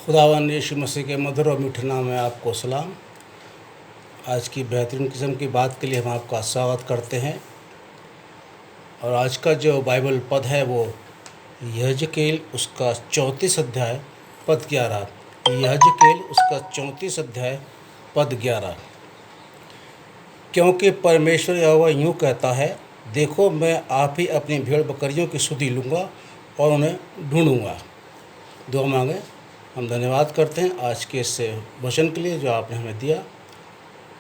खुदावन यीशु मसीह के मधुर और मीठे नाम में आपको सलाम। आज की बेहतरीन किस्म की बात के लिए हम आपका स्वागत करते हैं। और आज का जो बाइबल पद है वो यहेजकेल उसका 34 अध्याय पद 11। यहेजकेल उसका 34 अध्याय पद 11। क्योंकि परमेश्वर यहोवा यूँ कहता है, देखो मैं आप ही अपनी भेड़ बकरियों की सुधि लूँगा और उन्हें ढूंढूंगा। दुआ मांगे। हम धन्यवाद करते हैं आज के इस वचन के लिए जो आपने हमें दिया।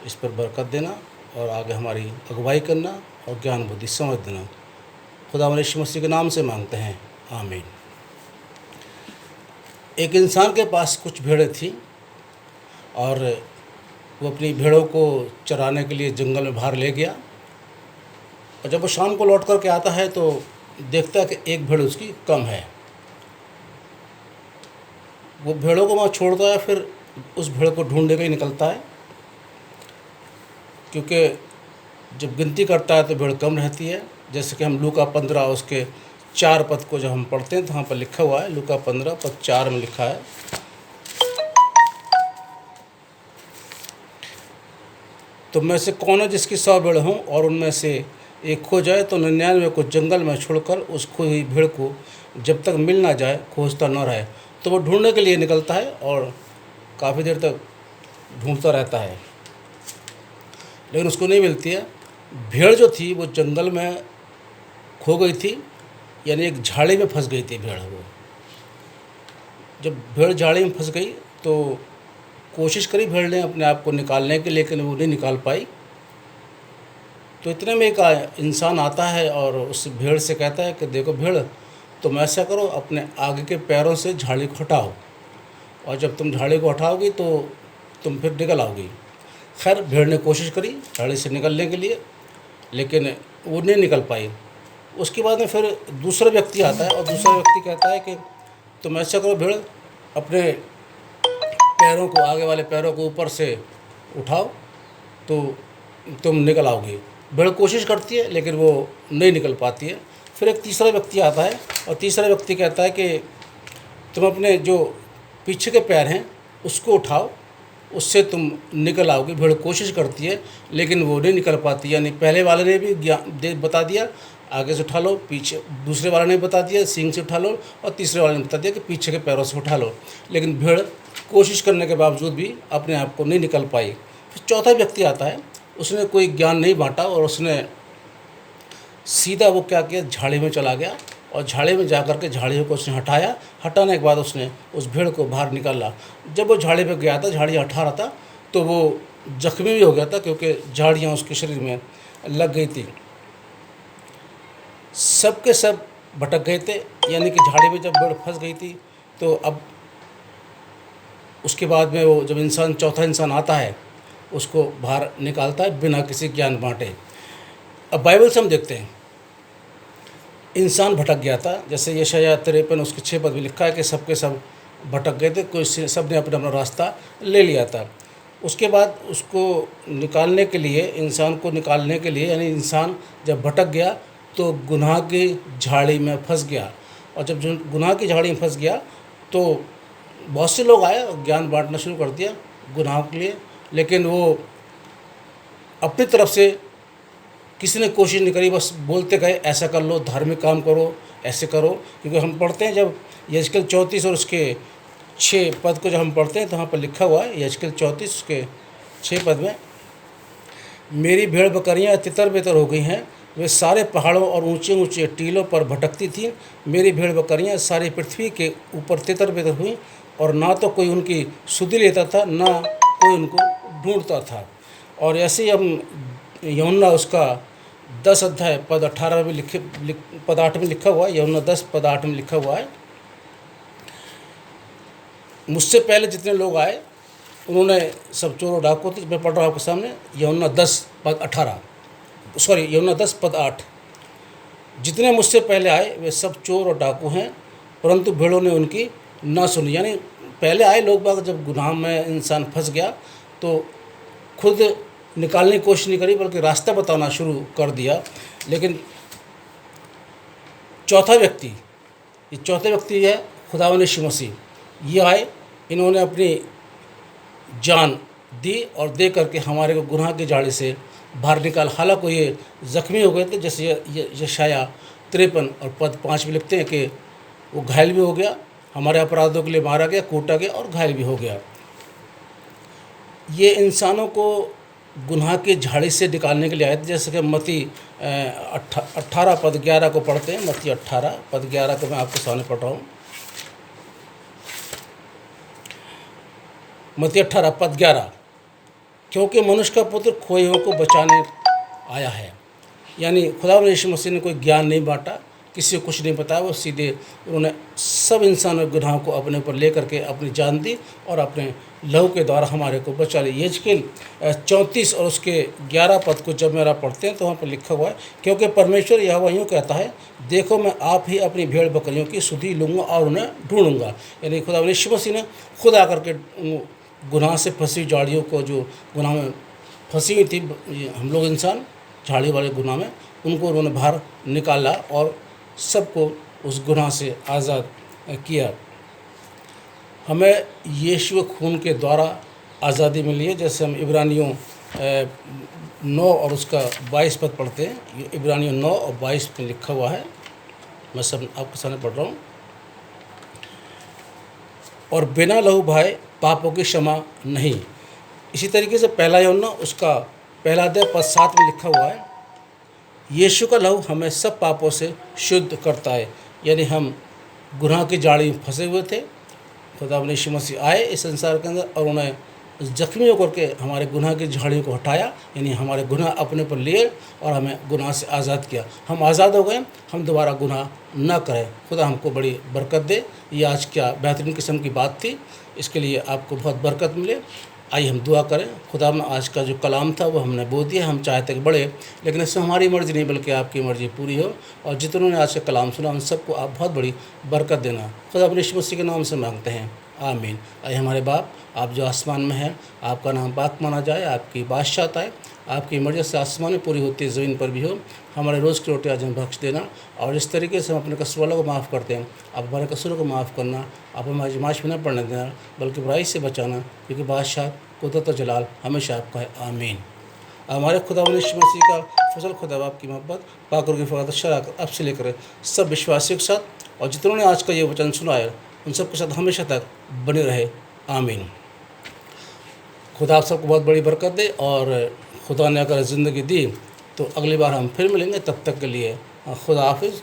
इस पर बरकत देना और आगे हमारी अगुवाई करना और ज्ञान बुद्धि समझ देना। खुदा यीशु मसीह के नाम से मांगते हैं, आमीन। एक इंसान के पास कुछ भेड़ें थी और वो अपनी भेड़ों को चराने के लिए जंगल में बाहर ले गया। और जब वो शाम को लौट कर के आता है तो देखता है कि एक भेड़ उसकी कम है। वो भेड़ों को वहाँ छोड़ता है, फिर उस भेड़ को ढूंढने के लिए निकलता है, क्योंकि जब गिनती करता है तो भेड़ कम रहती है। जैसे कि हम लूका 15 उसके 4 पद को जब हम पढ़ते हैं तो वहाँ पर लिखा हुआ है, लूका 15 पद 4 में लिखा है, तुम में से कौन है जिसकी 100 भेड़ हों और उनमें से एक खो जाए तो 99 को जंगल में छोड़कर उस खोई भेड़ को जब तक मिल ना जाए खोजता न रहे। तो वो ढूंढने के लिए निकलता है और काफ़ी देर तक ढूंढता रहता है, लेकिन उसको नहीं मिलती है। भेड़ जो थी वो जंगल में खो गई थी, यानी एक झाड़ी में फंस गई थी भेड़। वो जब भेड़ झाड़ी में फंस गई तो कोशिश करी भेड़ ने अपने आप को निकालने की, लेकिन वो नहीं निकाल पाई। तो इतने में एक इंसान आता है और उस भेड़ से कहता है कि देखो भेड़, तुम ऐसा करो, अपने आगे के पैरों से झाड़ी को हटाओ, और जब तुम झाड़ी को हटाओगी तो तुम फिर निकल आओगी। खैर भेड़ ने कोशिश करी झाड़ी से निकलने के लिए, लेकिन वो नहीं निकल पाई। उसके बाद में फिर दूसरा व्यक्ति आता है और दूसरा व्यक्ति कहता है कि तुम ऐसा करो भेड़, अपने पैरों को, आगे वाले पैरों को ऊपर से उठाओ तो तुम निकल आओगी। भेड़ कोशिश करती है लेकिन वो नहीं निकल पाती है। फिर एक तीसरा व्यक्ति आता है और तीसरा व्यक्ति कहता है कि तुम अपने जो पीछे के पैर हैं उसको उठाओ, उससे तुम निकल आओगे। भेड़ कोशिश करती है लेकिन वो नहीं निकल पाती। यानी पहले वाले ने भी बता दिया आगे से उठा लो, पीछे दूसरे वाले ने बता दिया सींग से उठा लो, और तीसरे वाले ने बता दिया कि पीछे के पैरों से उठा लो, लेकिन भेड़ कोशिश करने के बावजूद भी अपने आप को नहीं निकल पाई। फिर चौथा व्यक्ति आता है, उसने कोई ज्ञान नहीं बांटा और उसने सीधा वो क्या किया, झाड़ी में चला गया और झाड़ी में जाकर के झाड़ियों को उसने हटाया। हटाने के बाद उसने उस भेड़ को बाहर निकाला। जब वो झाड़ी पे गया था, झाड़ी हटा रहा था, तो वो जख्मी भी हो गया था क्योंकि झाड़ियाँ उसके शरीर में लग गई थी। सब के सब भटक गए थे, यानी कि झाड़ी में जब भेड़ फंस गई थी तो अब उसके बाद में वो जब चौथा इंसान आता है उसको बाहर निकालता है बिना किसी ज्ञान बांटे। अब बाइबल से हम देखते हैं इंसान भटक गया था। जैसे यशायाह 53 उसके 6 पद में लिखा है कि सबके सब भटक गए थे, कोई सब ने अपना अपना रास्ता ले लिया था। उसके बाद उसको निकालने के लिए, इंसान को निकालने के लिए, यानी इंसान जब भटक गया तो गुनाह की झाड़ी में फंस गया। और जब गुनाह की झाड़ी में फंस गया तो बहुत से लोग आए और ज्ञान बांटना शुरू कर दिया गुनाह के लिए, लेकिन वो अपनी तरफ से किसी ने कोशिश नहीं करी, बस बोलते गए ऐसा कर लो, धार्मिक काम करो, ऐसे करो। क्योंकि हम पढ़ते हैं जब यहेजकेल 34 और उसके 6 पद को जब हम पढ़ते हैं तो वहाँ पर लिखा हुआ है, यहेजकेल 34 उसके 6 पद में, मेरी भेड़ बकरियाँ तितर बितर हो गई हैं, वे सारे पहाड़ों और ऊंचे ऊंचे टीलों पर भटकती थीं। मेरी भेड़ बकरियाँ सारी पृथ्वी के ऊपर तितर बितर हुई और ना तो कोई उनकी सुधि लेता था, ना कोई उनको ढूंढता था। और ऐसे ही हम यूहन्ना उसका 10 अध्याय पद 18 में पद 8 में लिखा हुआ है, यूहन्ना 10 पद 8 में लिखा हुआ है, मुझसे पहले जितने लोग आए उन्होंने सब चोर और डाकू थे। मैं पढ़ रहा हूँ आपके सामने यूहन्ना 10 पद 18, सॉरी यूहन्ना 10 पद 8, जितने मुझसे पहले आए वे सब चोर और डाकू हैं, परंतु भेड़ों ने उनकी ना सुनी। यानी पहले आए लोग बाग, जब गुनाह में इंसान फंस गया तो खुद निकालने की कोशिश नहीं करी बल्कि रास्ता बताना शुरू कर दिया। लेकिन चौथा व्यक्ति, ये चौथे व्यक्ति है खुदावंद यीशु मसीह। ये आए, इन्होंने अपनी जान दी और दे करके हमारे को गुनाह की झाड़ी से बाहर निकाल। हालांकि ये ज़ख्मी हो गए थे, जैसे यशाया 53 और पद 5 में लिखते हैं कि वो घायल भी हो गया, हमारे अपराधों के लिए मारा गया, कूटा गया और घायल भी हो गया। ये इंसानों को गुनाह की झाड़ी से निकालने के लिए आए थे। जैसे कि मत्ती 18 पद 11 को पढ़ते हैं। मत्ती 18 पद 11 को मैं आपके सामने पढ़ रहा हूँ। मत्ती 18 पद 11, क्योंकि मनुष्य का पुत्र खोए हुओं को बचाने आया है। यानी खुदा यीशु मसीह ने कोई ज्ञान नहीं बांटा, किसी को कुछ नहीं बताया, वो सीधे उन्होंने सब इंसानों के गुनाहों को अपने ऊपर ले करके अपनी जान दी और अपने लहू के द्वारा हमारे को बचा लिया। यजकेल 34 और उसके 11 पद को जब मेरा पढ़ते हैं तो वहाँ पर लिखा हुआ है, क्योंकि परमेश्वर यहोवा यूँ कहता है, देखो मैं आप ही अपनी भेड़ बकरियों की सुधि लूँगा और उन्हें ढूंढूंगा। यानी खुदा यीशु मसीह ने खुद आकर के गुनाह से फंसी झाड़ियों को, जो गुनाह में फंसी हुई थी हम लोग इंसान झाड़ी वाले गुनाह में, उनको उन्होंने बाहर निकाला और सबको उस गुनाह से आज़ाद किया। हमें यीशु खून के द्वारा आज़ादी मिली है। जैसे हम इब्रानियों 9 और उसका 22 पद पढ़ते हैं। इब्रानियों 9 और 22 में लिखा हुआ है, मैं सब आपके सामने पढ़ रहा हूँ। और बिना लहू बहाए पापों की क्षमा नहीं। इसी तरीके से पहला यूहन्ना उसका पहला अध्याय पद 7 में लिखा हुआ है, यीशु का लहू हमें सब पापों से शुद्ध करता है। यानी हम गुनाह की जाड़ी में फंसे हुए थे, खुदा यीशु मसीह आए इस संसार के अंदर और उन्हें जख्मी होकर के हमारे गुनाह की झाड़ियों को हटाया, यानी हमारे गुनाह अपने पर लिए और हमें गुनाह से आज़ाद किया। हम आज़ाद हो गए, हम दोबारा गुनाह न करें। खुदा हमको बड़ी बरकत दे। ये आज क्या बेहतरीन किस्म की बात थी, इसके लिए आपको बहुत बरकत मिले। आइए हम दुआ करें। खुदा में आज का जो कलाम था वो हमने बोल दिया। हम चाहते कि बढ़े, लेकिन इसमें हमारी मर्ज़ी नहीं बल्कि आपकी मर्ज़ी पूरी हो। और जितनों ने आज का कलाम सुना उन सबको आप बहुत बड़ी बरकत देना। खुदा अपने यीशु मसीह के नाम से मांगते हैं, आमीन। आइए हमारे बाप, आप जो आसमान में हैं, आपका नाम पाक माना जाए, आपकी बादशाहत आए, आपकी मर्ज़ी से आसमान में पूरी होती है, ज़मीन पर भी हो। हमारे रोज़ की रोटी आज हमें बख्श देना और इस तरीके से हम अपने कसूर वालों को माफ़ करते हैं, आप हमारे कसूरों को माफ़ करना। आप हमारी आज़माइश में न पड़ने देना बल्कि बुराई से बचाना, क्योंकि बादशाह कुदरत और जलाल हमेशा आपका है, आमीन। हमारे खुदा यीशु मसीह का फसल खुदा बाप की मोहब्बत, पाक की फ़क़ात शराकत अब से लेकर सब विश्वासियों के साथ और जितनों ने आज का ये वचन सुना है उन सब के साथ हमेशा तक बने रहे, आमीन। खुदा आप सबको बहुत बड़ी बरकत दे और खुदा ने अगर ज़िंदगी दी तो अगली बार हम फिर मिलेंगे। तब तक के लिए खुदा हाफिज़।